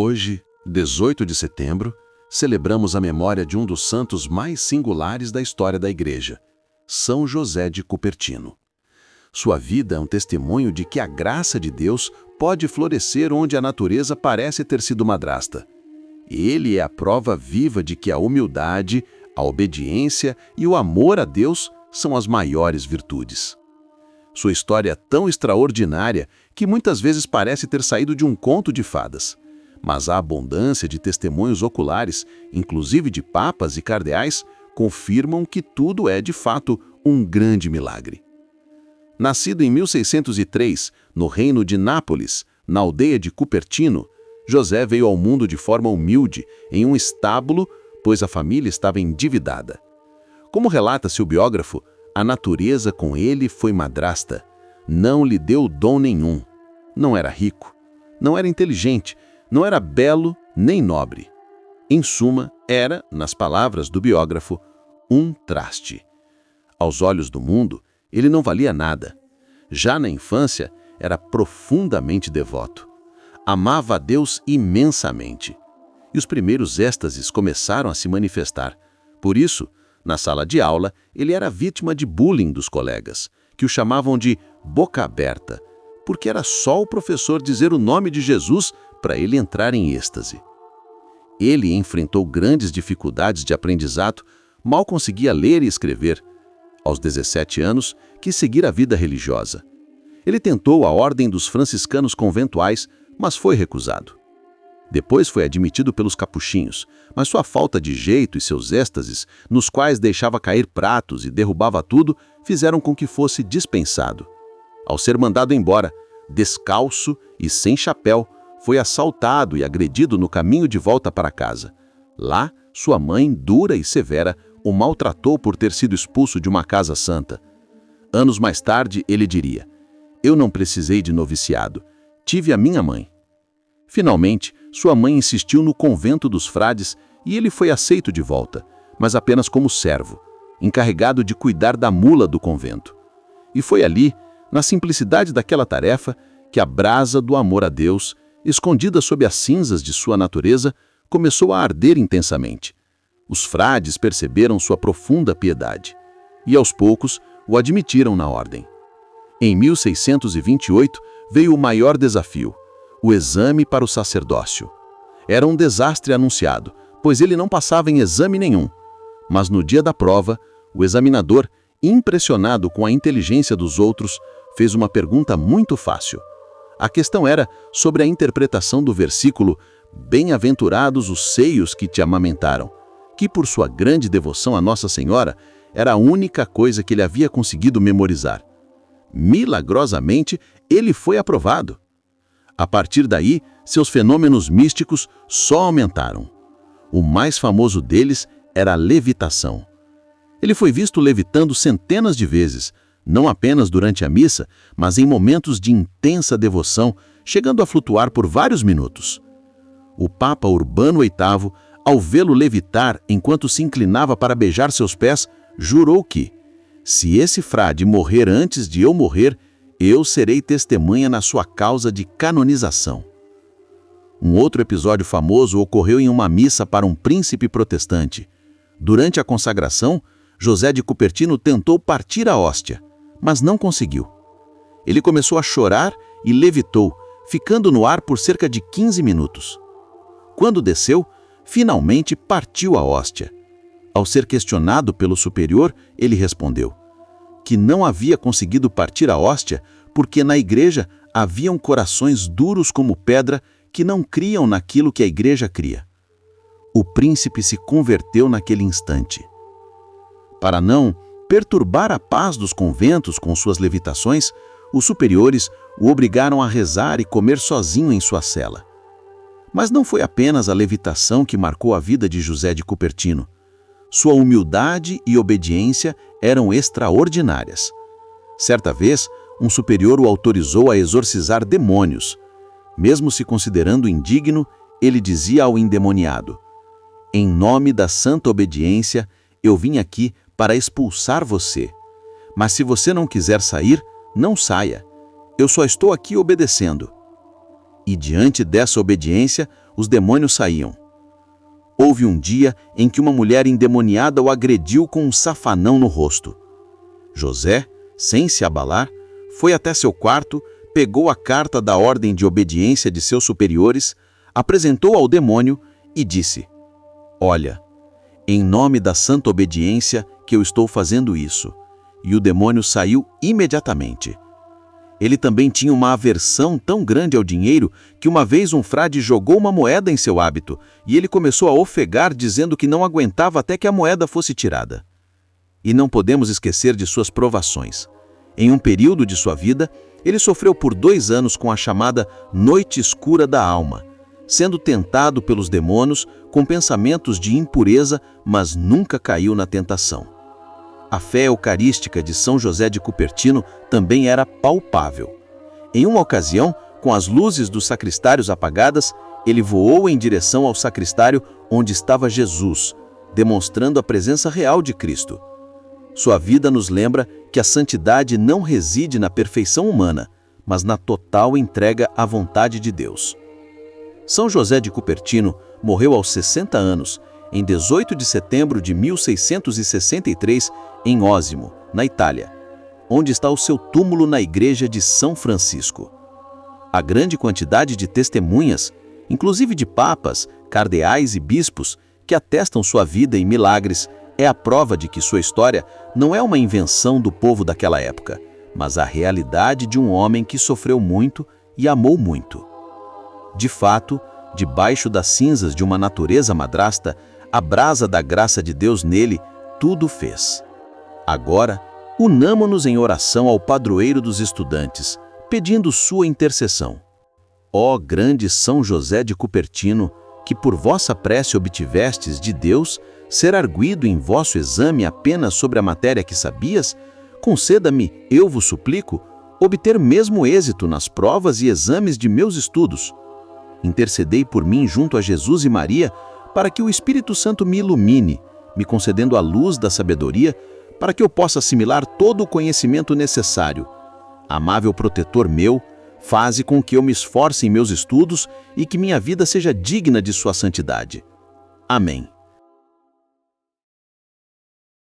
Hoje, 18 de setembro, celebramos a memória de um dos santos mais singulares da história da Igreja, São José de Cupertino. Sua vida é um testemunho de que a graça de Deus pode florescer onde a natureza parece ter sido madrasta. Ele é a prova viva de que a humildade, a obediência e o amor a Deus são as maiores virtudes. Sua história é tão extraordinária que muitas vezes parece ter saído de um conto de fadas. Mas a abundância de testemunhos oculares, inclusive de papas e cardeais, confirmam que tudo é, de fato, um grande milagre. Nascido em 1603, no reino de Nápoles, na aldeia de Cupertino, José veio ao mundo de forma humilde, em um estábulo, pois a família estava endividada. Como relata seu biógrafo, a natureza com ele foi madrasta, não lhe deu dom nenhum. Não era rico, não era inteligente, não era belo nem nobre. Em suma, era, nas palavras do biógrafo, um traste. Aos olhos do mundo, ele não valia nada. Já na infância, era profundamente devoto. Amava a Deus imensamente. E os primeiros êxtases começaram a se manifestar. Por isso, na sala de aula, ele era vítima de bullying dos colegas, que o chamavam de boca aberta, porque era só o professor dizer o nome de Jesus para ele entrar em êxtase. Ele enfrentou grandes dificuldades de aprendizado, mal conseguia ler e escrever. Aos 17 anos, quis seguir a vida religiosa. Ele tentou a ordem dos franciscanos conventuais, mas foi recusado. Depois foi admitido pelos capuchinhos, mas sua falta de jeito e seus êxtases, nos quais deixava cair pratos e derrubava tudo, fizeram com que fosse dispensado. Ao ser mandado embora, descalço e sem chapéu, foi assaltado e agredido no caminho de volta para casa. Lá, sua mãe, dura e severa, o maltratou por ter sido expulso de uma casa santa. Anos mais tarde, ele diria: "Eu não precisei de noviciado, tive a minha mãe." Finalmente, sua mãe insistiu no convento dos frades e ele foi aceito de volta, mas apenas como servo, encarregado de cuidar da mula do convento. E foi ali, na simplicidade daquela tarefa, que a brasa do amor a Deus, escondida sob as cinzas de sua natureza, começou a arder intensamente. Os frades perceberam sua profunda piedade e, aos poucos, o admitiram na ordem. Em 1628, veio o maior desafio, o exame para o sacerdócio. Era um desastre anunciado, pois ele não passava em exame nenhum. Mas no dia da prova, o examinador, impressionado com a inteligência dos outros, fez uma pergunta muito fácil. A questão era sobre a interpretação do versículo "Bem-aventurados os seios que te amamentaram", que por sua grande devoção a Nossa Senhora, era a única coisa que ele havia conseguido memorizar. Milagrosamente, ele foi aprovado. A partir daí, seus fenômenos místicos só aumentaram. O mais famoso deles era a levitação. Ele foi visto levitando centenas de vezes, não apenas durante a missa, mas em momentos de intensa devoção, chegando a flutuar por vários minutos. O Papa Urbano VIII, ao vê-lo levitar enquanto se inclinava para beijar seus pés, jurou que, se esse frade morrer antes de eu morrer, eu serei testemunha na sua causa de canonização. Um outro episódio famoso ocorreu em uma missa para um príncipe protestante. Durante a consagração, José de Cupertino tentou partir a hóstia, mas não conseguiu. Ele começou a chorar e levitou, ficando no ar por cerca de 15 minutos. Quando desceu, finalmente partiu a hóstia. Ao ser questionado pelo superior, ele respondeu que não havia conseguido partir a hóstia porque na igreja haviam corações duros como pedra que não criam naquilo que a igreja cria. O príncipe se converteu naquele instante. Para não perturbar a paz dos conventos com suas levitações, os superiores o obrigaram a rezar e comer sozinho em sua cela. Mas não foi apenas a levitação que marcou a vida de José de Cupertino. Sua humildade e obediência eram extraordinárias. Certa vez, um superior o autorizou a exorcizar demônios. Mesmo se considerando indigno, ele dizia ao endemoniado: "Em nome da santa obediência, eu vim aqui para expulsar você. Mas se você não quiser sair, não saia. Eu só estou aqui obedecendo." E diante dessa obediência, os demônios saíam. Houve um dia em que uma mulher endemoniada o agrediu com um safanão no rosto. José, sem se abalar, foi até seu quarto, pegou a carta da ordem de obediência de seus superiores, apresentou ao demônio e disse: "Olha, em nome da santa obediência que eu estou fazendo isso." E o demônio saiu imediatamente. Ele também tinha uma aversão tão grande ao dinheiro que uma vez um frade jogou uma moeda em seu hábito e ele começou a ofegar dizendo que não aguentava até que a moeda fosse tirada. E não podemos esquecer de suas provações. Em um período de sua vida, ele sofreu por 2 anos com a chamada noite escura da alma, sendo tentado pelos demônios com pensamentos de impureza, mas nunca caiu na tentação. A fé eucarística de São José de Cupertino também era palpável. Em uma ocasião, com as luzes dos sacristários apagadas, ele voou em direção ao sacristário onde estava Jesus, demonstrando a presença real de Cristo. Sua vida nos lembra que a santidade não reside na perfeição humana, mas na total entrega à vontade de Deus. São José de Cupertino morreu aos 60 anos, em 18 de setembro de 1663, em Osimo, na Itália, onde está o seu túmulo na igreja de São Francisco. A grande quantidade de testemunhas, inclusive de papas, cardeais e bispos, que atestam sua vida em milagres, é a prova de que sua história não é uma invenção do povo daquela época, mas a realidade de um homem que sofreu muito e amou muito. De fato, debaixo das cinzas de uma natureza madrasta, a brasa da graça de Deus nele tudo fez. Agora, unamo-nos em oração ao padroeiro dos estudantes, pedindo sua intercessão. Ó grande São José de Cupertino, que por vossa prece obtivestes de Deus ser arguido em vosso exame apenas sobre a matéria que sabias, conceda-me, eu vos suplico, obter mesmo êxito nas provas e exames de meus estudos. Intercedei por mim junto a Jesus e Maria, para que o Espírito Santo me ilumine, me concedendo a luz da sabedoria, para que eu possa assimilar todo o conhecimento necessário. Amável protetor meu, faze com que eu me esforce em meus estudos e que minha vida seja digna de sua santidade. Amém.